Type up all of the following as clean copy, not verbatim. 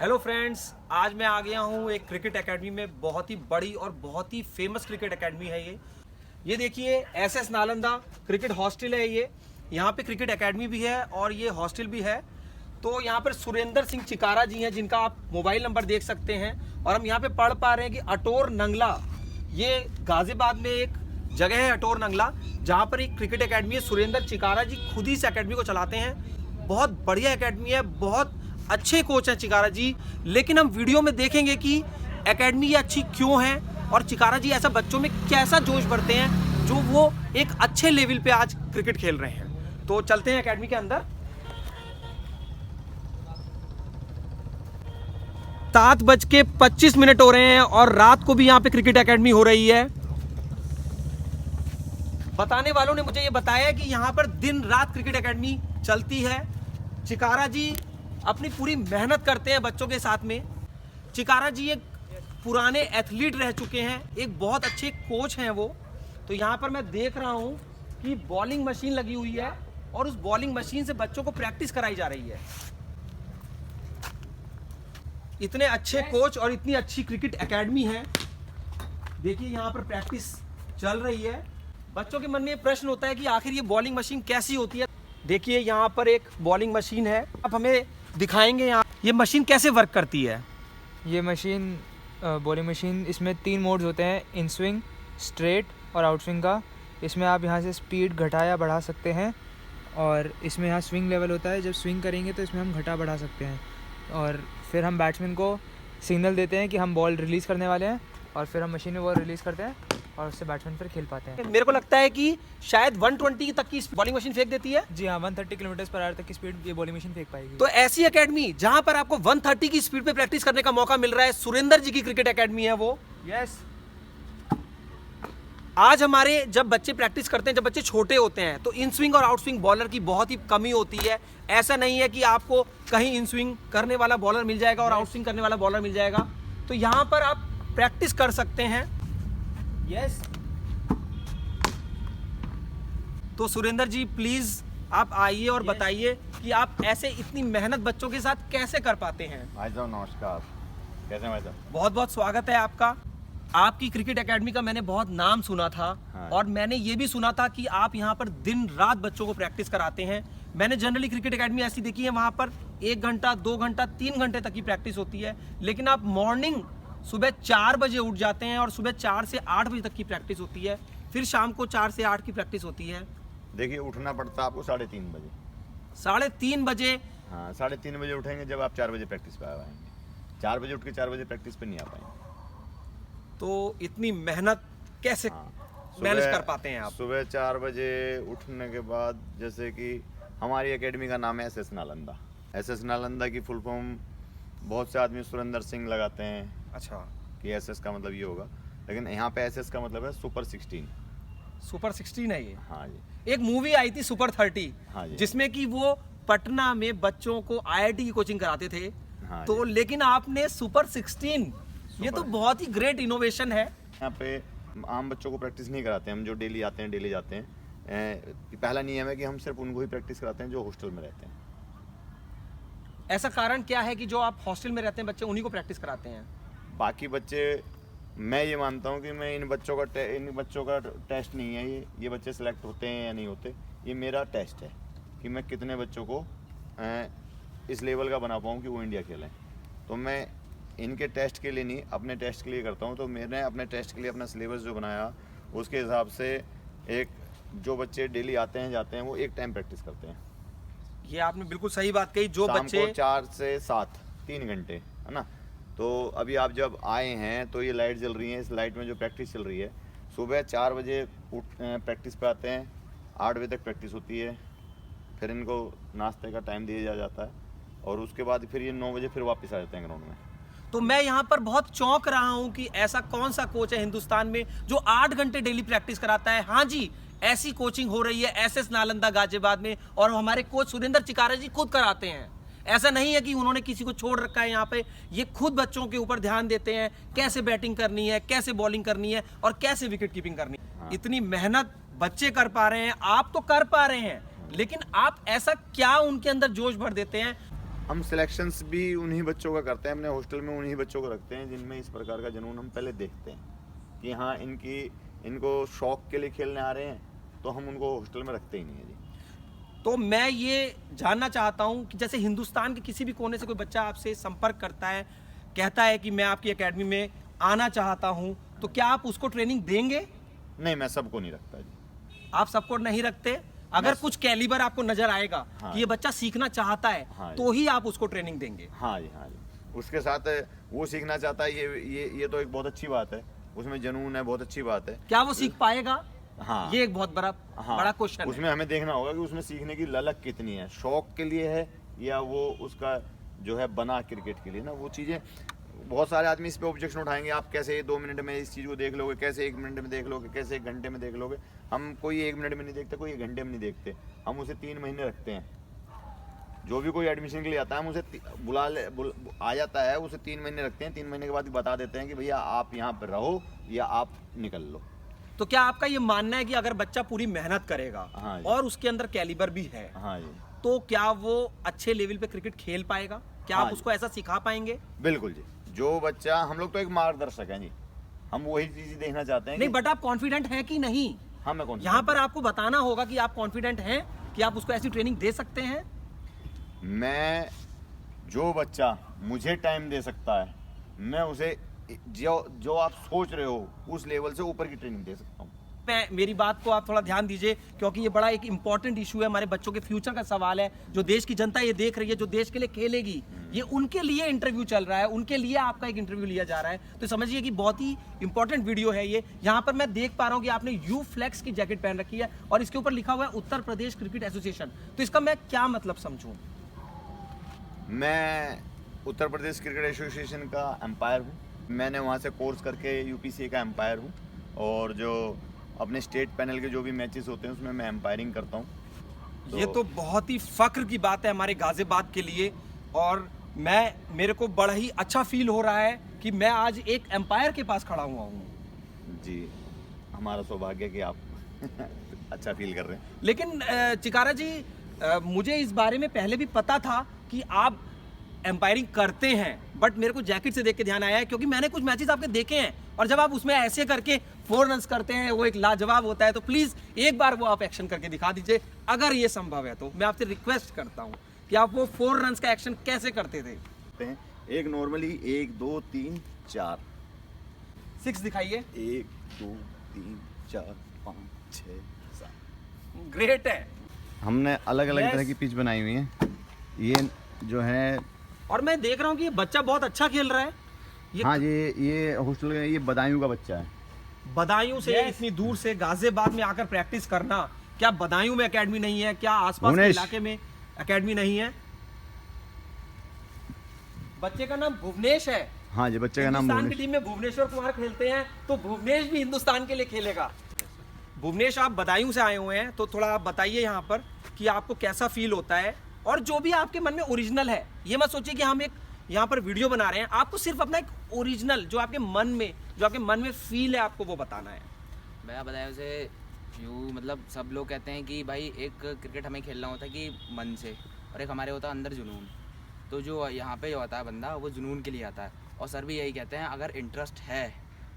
Hello friends, आज मैं आ गया हूँ एक क्रिकेट एकेडमी में। बहुत ही बड़ी और बहुत ही फेमस क्रिकेट एकेडमी है ये देखिए एसएस नालंदा क्रिकेट हॉस्टल है ये। यहाँ पे क्रिकेट एकेडमी भी है और ये हॉस्टल भी है। तो यहाँ पर सुरेंद्र सिंह चिकारा जी हैं, जिनका आप मोबाइल नंबर देख सकते हैं। और हम यहाँ पे पढ़ पा रहे हैं कि अटोर नंगला, ये गाजियाबाद में एक जगह है अटोर नंगला, जहाँ पर एक क्रिकेट एकेडमी है। सुरेंद्र चिकारा जी खुद ही इस एकेडमी को चलाते हैं। बहुत बढ़िया एकेडमी है, बहुत अच्छे कोच हैं चिकारा जी। लेकिन हम वीडियो में देखेंगे कि एकेडमी ये अच्छी क्यों है और चिकारा जी ऐसा बच्चों में कैसा जोश भरते हैं जो वो एक अच्छे लेवल पे आज क्रिकेट खेल रहे हैं। तो चलते हैं एकेडमी के अंदर। 7:25 हो रहे हैं और रात को भी यहाँ पे क्रिकेट एकेडमी हो रही है। बताने वालों ने मुझे ये बताया कि यहाँ पर दिन रात क्रिकेट एकेडमी चलती है। चिकारा जी अपनी पूरी मेहनत करते हैं बच्चों के साथ में। चिकारा जी एक पुराने एथलीट रह चुके हैं, एक बहुत अच्छे कोच हैं वो। तो यहाँ पर मैं देख रहा हूँ कि बॉलिंग मशीन लगी हुई है और उस बॉलिंग मशीन से बच्चों को प्रैक्टिस कराई जा रही है। इतने अच्छे कोच और इतनी अच्छी क्रिकेट एकेडमी है। देखिए यहाँ पर प्रैक्टिस चल रही है। बच्चों के मन में प्रश्न होता है कि आखिर ये बॉलिंग मशीन कैसी होती है। देखिए यहाँ पर एक बॉलिंग मशीन है, अब हमें दिखाएंगे यहाँ ये मशीन कैसे वर्क करती है। ये मशीन बॉलिंग मशीन, इसमें 3 मोड्स होते हैं, इन स्विंग, स्ट्रेट और आउट स्विंग का। इसमें आप यहाँ से स्पीड घटा या बढ़ा सकते हैं और इसमें यहाँ स्विंग लेवल होता है। जब स्विंग करेंगे तो इसमें हम घटा बढ़ा सकते हैं और फिर हम बैट्समैन को सिग्नल देते हैं कि हम बॉल रिलीज़ करने वाले हैं और फिर हम मशीन में बॉल रिलीज़ करते हैं और उससे बैट्समैन फिर खेल पाते हैं। मेरे को लगता है कि शायद 120 तक की बॉलिंग मशीन फेंक देती है। जी हाँ, 130 किलोमीटर/आवर तक की स्पीड ये बॉलिंग मशीन फेंक पाएगी। तो ऐसी एकेडमी जहां पर आपको 130 की स्पीड पे प्रैक्टिस करने का मौका मिल रहा है, सुरेंद्र जी की क्रिकेट एकेडमी है वो। यस। आज हमारे जब बच्चे प्रैक्टिस करते हैं, जब बच्चे छोटे होते हैं, तो इन स्विंग और आउट स्विंग बॉलर की बहुत ही कमी होती है। ऐसा नहीं है कि आपको कहीं इन स्विंग करने वाला बॉलर मिल जाएगा और आउट स्विंग करने वाला बॉलर मिल जाएगा। तो यहाँ पर आप प्रैक्टिस कर सकते हैं। यस। तो सुरेंद्र जी प्लीज आप आइए और बताइए कि आप ऐसे इतनी मेहनत बच्चों के साथ कैसे कर पाते हैं। भाई साहब नमस्कार, कैसे हैं भाई साहब? बहुत बहुत स्वागत है आपका। आपकी क्रिकेट एकेडमी का मैंने बहुत नाम सुना था। हाँ। और मैंने ये भी सुना था कि आप यहाँ पर दिन रात बच्चों को प्रैक्टिस कराते हैं। मैंने जनरली क्रिकेट एकेडमी ऐसी देखी है, वहाँ पर 1 घंटा 2 घंटा 3 घंटे तक की प्रैक्टिस होती है। लेकिन आप मॉर्निंग सुबह 4 बजे उठ जाते हैं और सुबह 4 से 8 बजे तक की प्रैक्टिस होती है, फिर शाम को 4 से 8 की प्रैक्टिस होती है। देखिए उठना पड़ता है आपको 3:30 बजे। 3:30 बजे? हाँ, 3:30 बजे उठेंगे जब आप 4 बजे प्रैक्टिस पे आएंगे। 4 बजे उठ के 4 बजे प्रैक्टिस पे नहीं आ पाएंगे। तो इतनी मेहनत कैसे मैनेज कर पाते हैं आप? सुबह 4 बजे उठने के बाद, जैसे कि हमारी एकेडमी का नाम है एसएस नालंदा। एसएस नालंदा की फुल फॉर्म बहुत से आदमी सुरेंद्र सिंह लगाते हैं। अच्छा। कि एसएस का मतलब ये होगा, लेकिन यहाँ पे एसएस का मतलब है सुपर 16। सुपर 16 है ये? हाँ जी। एक मूवी आई थी सुपर 30, हाँ जी। जिसमें कि वो पटना में बच्चों को आईआईटी की कोचिंग कराते थे। हाँ तो जी। लेकिन आपने सुपर 16, ये तो बहुत ही ग्रेट इनोवेशन है। यहाँ पे आम बच्चों को प्रैक्टिस नहीं कराते हम, जो डेली आते हैं डेली जाते हैं। पहला नियम है कि हम सिर्फ उनको ही प्रैक्टिस कराते हैं जो हॉस्टल में रहते हैं। ऐसा कारण क्या है कि जो आप हॉस्टल में रहते हैं बच्चे, उन्हीं को प्रैक्टिस कराते हैं? बाकी बच्चे, मैं ये मानता हूँ कि मैं इन बच्चों का टेस्ट नहीं है ये बच्चे सेलेक्ट होते हैं या नहीं होते, ये मेरा टेस्ट है कि मैं कितने बच्चों को इस लेवल का बना पाऊँ कि वो इंडिया खेलें। तो मैं इनके टेस्ट के लिए नहीं, अपने टेस्ट के लिए करता हूँ। तो मैंने अपने टेस्ट के लिए अपना सिलेबस जो बनाया, उसके हिसाब से एक जो बच्चे डेली आते हैं जाते हैं, वो एक टाइम प्रैक्टिस करते हैं। ये आपने बिल्कुल सही बात कही। जो शाम बच्चे को 4 से 7 3 घंटे, है ना। तो अभी आप जब आए हैं तो ये लाइट जल रही है, इस लाइट में जो प्रैक्टिस चल रही है, सुबह 4 बजे प्रैक्टिस पे आते हैं, 8 बजे तक प्रैक्टिस होती है। फिर इनको नाश्ते का टाइम दिया जाता है और उसके बाद फिर ये 9 बजे फिर वापस आ जाते हैं ग्राउंड में। तो मैं यहाँ पर बहुत चौंक रहा हूँ कि ऐसा कौन सा कोच है हिंदुस्तान में जो 8 घंटे डेली प्रैक्टिस कराता है। हाँ जी, ऐसी कोचिंग हो रही है एसएस नालंदा गाजियाबाद में और हमारे कोच सुरेंद्र चिकारा जी खुद कराते हैं। ऐसा नहीं है कि उन्होंने किसी को छोड़ रखा है यहाँ पे। ये खुद बच्चों के ऊपर ध्यान देते हैं, कैसे बैटिंग करनी है, कैसे बॉलिंग करनी है और कैसे विकेट कीपिंग करनी है। हाँ। इतनी मेहनत बच्चे कर पा रहे हैं, आप तो कर पा रहे हैं, लेकिन आप ऐसा क्या उनके अंदर जोश भर देते हैं? हम सिलेक्शंस भी उन्हीं बच्चों का करते हैं, अपने हॉस्टल में उन्हीं बच्चों को रखते हैं जिनमें इस प्रकार का जुनून हम पहले देखते हैं कि हाँ इनको शौक के लिए खेलने आ रहे हैं, तो हम उनको हॉस्टल में रखते ही नहीं है जी। तो मैं ये जानना चाहता हूँ कि जैसे हिंदुस्तान के किसी भी कोने से कोई बच्चा आपसे संपर्क करता है, कहता है कि मैं आपकी एकेडमी में आना चाहता हूँ, तो क्या आप उसको ट्रेनिंग देंगे? नहीं, मैं सबको नहीं रखता जी। आप सबको नहीं रखते? अगर कुछ कैलिबर आपको नजर आएगा हाँ, कि ये बच्चा सीखना चाहता है, हाँ, तो ही आप उसको ट्रेनिंग देंगे? हाँ जी, हाँ जी। उसके साथ वो सीखना चाहता है, ये तो एक बहुत अच्छी बात है, उसमें जुनून है, बहुत अच्छी बात है। क्या वो सीख पाएगा? हाँ, ये एक बहुत बड़ा क्वेश्चन उसमें हमें देखना होगा कि उसमें सीखने की ललक कितनी है, शौक के लिए है या वो उसका जो है बना क्रिकेट के लिए ना, वो चीज़ें। बहुत सारे आदमी इस पे ऑब्जेक्शन उठाएंगे, आप कैसे 2 मिनट में इस चीज़ को देख लोगे, कैसे 1 मिनट में देख लोगे, कैसे 1 घंटे में देख लोगे। हम कोई 1 मिनट में नहीं देखते, कोई 1 घंटे में नहीं देखते, हम उसे 3 महीने रखते हैं। जो भी कोई एडमिशन के लिए आता है, हम उसे आ जाता है, उसे 3 महीने रखते हैं। 3 महीने के बाद बता देते हैं कि भैया आप यहाँ पर रहो या आप निकल लो। तो क्या आपका ये मानना है कि अगर बच्चा पूरी मेहनत करेगा हाँ जी। और उसके अंदर कैलिबर भी है, हाँ जी, तो क्या वो अच्छे लेवल पे क्रिकेट खेल पाएगा? क्या हाँ आप जी। उसको ऐसा सिखा पाएंगे? बिल्कुल जी। जो बच्चा, हम लोग तो एक मार्गदर्शक हैं जी, हम वही चीज़ देखना चाहते हैं नहीं, कि बट आप कॉन्फिडेंट हैं कि नहीं? हाँ, मैं कौन यहाँ पर आपको बताना होगा कि आप कॉन्फिडेंट हैं कि आप उसको ऐसी ट्रेनिंग दे सकते हैं। मैं, जो बच्चा मुझे टाइम दे सकता है, मैं उसे जो आप सोच रहे हो उस लेवल से ऊपर की ट्रेनिंग दे सकता हूँ। मेरी बात को आप थोड़ा ध्यान दीजिए, क्योंकि ये बड़ा एक इंपॉर्टेंट इशू है, हमारे बच्चों के फ्यूचर का सवाल है। जो देश की जनता ये देख रही है, जो देश के लिए खेलेगी, ये उनके लिए इंटरव्यू चल रहा है, उनके लिए आपका एक इंटरव्यू लिया जा रहा है। तो समझिए कि बहुत ही इंपॉर्टेंट वीडियो है ये। यहाँ पर मैं देख पा रहा हूँ कि आपने यू फ्लेक्स की जैकेट पहन रखी है और इसके ऊपर लिखा हुआ है उत्तर प्रदेश क्रिकेट एसोसिएशन। तो इसका मैं क्या मतलब समझूं? मैं उत्तर प्रदेश क्रिकेट एसोसिएशन का एम्पायर हूँ। मैंने वहाँ से कोर्स करके यूपीसी का एम्पायर हूँ, और जो अपने स्टेट पैनल के जो भी मैचेस होते हैं उसमें मैं एम्पायरिंग करता हूँ। ये तो बहुत ही फख्र की बात है हमारे गाजियाबाद के लिए, और मेरे को बड़ा ही अच्छा फील हो रहा है कि मैं आज एक एम्पायर के पास खड़ा हुआ हूँ। जी, हमारा सौभाग्य कि आप अच्छा फील कर रहे हैं। लेकिन चिकारा जी, मुझे इस बारे में पहले भी पता था कि आप एम्पायरिंग करते हैं, बट मेरे को जैकेट से देख के ध्यान आया है, क्योंकि मैंने कुछ मैचेस आपके देखे हैं, और जब आप उसमें ऐसे करके 4 रन्स करते हैं, वो एक लाजवाब होता है। तो प्लीज़ एक बार वो आप एक्शन करके दिखा दीजिए, अगर ये संभव है तो। मैं आपसे रिक्वेस्ट करता हूँ कि आप वो 4 रन्स का एक्शन कैसे करते थे। एक नॉर्मली 1 2 3 4 6 दिखाइए। 1 2 3 4 5 6 7। ग्रेट है। हमने अलग अलग Yes. तरह की पिच बनाई हुई है। ये जो है, और मैं देख रहा हूँ कि ये बच्चा बहुत अच्छा खेल रहा है। हाँ, ये हॉस्टल का, ये बदायूं का बच्चा है। बदायूं से Yes. इतनी दूर से गाजियाबाद में आकर प्रैक्टिस करना, क्या बदायूं में एकेडमी नहीं है? क्या आसपास के भुवनेश। इलाके में एकेडमी नहीं है? बच्चे का नाम भुवनेश है। हाँ जी, बच्चे का नाम हिंदुस्तान की भुवनेश। टीम में भुवनेश्वर कुमार खेलते हैं, तो भुवनेश भी हिंदुस्तान के लिए खेलेगा। भुवनेश, आप बदायूं से आए हुए हैं, तो थोड़ा आप बताइए यहाँ पर कि आपको कैसा फील होता है, और जो भी आपके मन में ओरिजिनल है, ये मत सोचिए कि हम एक यहाँ पर वीडियो बना रहे हैं। आपको सिर्फ अपना एक ओरिजिनल जो आपके मन में फील है, आपको वो बताना है। मैं बताया उसे यूँ, मतलब सब लोग कहते हैं कि भाई एक क्रिकेट हमें खेलना होता है कि मन से, और एक हमारे होता है अंदर जुनून। तो जो यहाँ पे जो आता है बंदा, वो जुनून के लिए आता है, और सर भी यही कहते हैं अगर इंटरेस्ट है,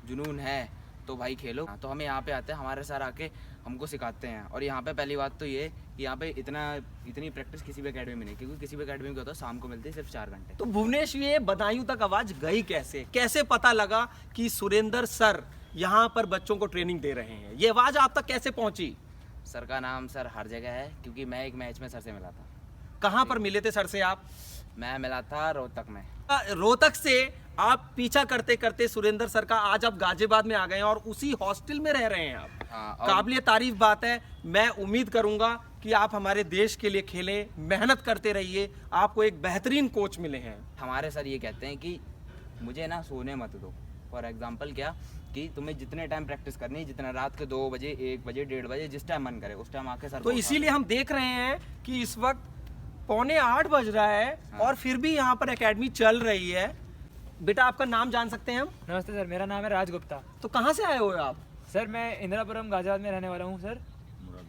जुनून है, तो भाई खेलो। तो हमें यहाँ पे आते हैं, हमारे सर आके हमको सिखाते हैं। और यहाँ पे पहली बात तो ये कि यहाँ पे इतनी प्रैक्टिस किसी भी एकेडमी में नहीं, क्योंकि किसी भी एकेडमी में क्या होता है, शाम को मिलती है सिर्फ 4 घंटे। तो भुवनेश, ये बदायूं तक आवाज गई कैसे पता लगा कि सुरेंद्र सर यहाँ पर बच्चों को ट्रेनिंग दे रहे हैं? ये आवाज आप तक कैसे पहुंची? सर का नाम सर हर जगह है, क्योंकि मैं एक मैच में सर से मिला था। कहाँ पर मिले थे सर से आप? मैं मिला था रोहतक में। रोहतक से आप पीछा करते करते सुरेंद्र सर का आज आप गाजियाबाद में आ गए हैं, और उसी हॉस्टल में रह रहे हैं आप। हाँ, और काबिले तारीफ बात है। मैं उम्मीद करूंगा कि आप हमारे देश के लिए खेलें, मेहनत करते रहिए, आपको एक बेहतरीन कोच मिले हैं। हमारे सर ये कहते हैं कि मुझे ना सोने मत दो। फॉर एग्जांपल क्या, कि तुम्हें जितने टाइम प्रैक्टिस करनी है, जितना रात के 2 बजे 1 बजे 1:30 बजे जिस टाइम मन करे उस टाइम आके सर तो को उठा इसीलिए हम देख रहे हैं कि इस वक्त 7:45 बज रहा है, और फिर भी यहाँ पर एकेडमी चल रही है। बेटा, आपका नाम जान सकते हैं हम? नमस्ते सर, मेरा नाम है राज गुप्ता। तो कहाँ से आए हो आप? सर मैं इंदिरापुरम गाजियाबाद में रहने वाला हूँ सर।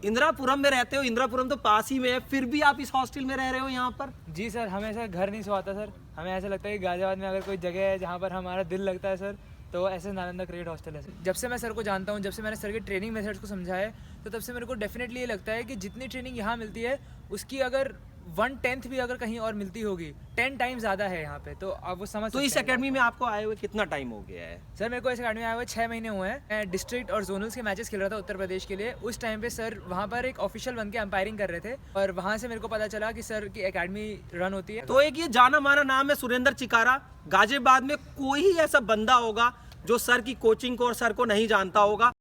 इंदिरापुरम में रहते हो, इंदिरापुरम तो पास ही में है, फिर भी आप इस हॉस्टल में रह रहे हो यहाँ पर? जी सर, हमें ऐसा घर नहीं सुहाता सर। हमें ऐसा लगता है कि गाजियाबाद में अगर कोई जगह है जहाँ पर हमारा दिल लगता है सर, तो ऐसे नालंदा क्रिकेट हॉस्टल है सर। जब से मैं सर को जानता हूँ, जब से मैंने सर के ट्रेनिंग मेथड्स को समझा है, तो तब से मेरे को डेफिनेटली ये लगता है कि जितनी ट्रेनिंग यहाँ मिलती है उसकी अगर 1/10 भी अगर कहीं और मिलती होगी, 10 टाइम ज़्यादा है यहाँ पे, तो आप वो समझ तो सकते इस हैं। एकेडमी में आपको आए हुए कितना टाइम हो गया है? सर मेरे को इस अकेडमी में आए हुए 6 महीने हुए हैं। मैं डिस्ट्रिक्ट और जोनल्स के मैचेस खेल रहा था उत्तर प्रदेश के लिए। उस टाइम पे सर वहाँ पर एक ऑफिशियल बन के अंपायरिंग कर रहे थे, और वहाँ से मेरे को पता चला कि सर की एकेडमी रन होती है। तो एक ये जाना माना नाम है सुरेंद्र चिकारा। गाजियाबाद में कोई ही ऐसा बंदा होगा जो सर की कोचिंग को और सर को नहीं जानता होगा।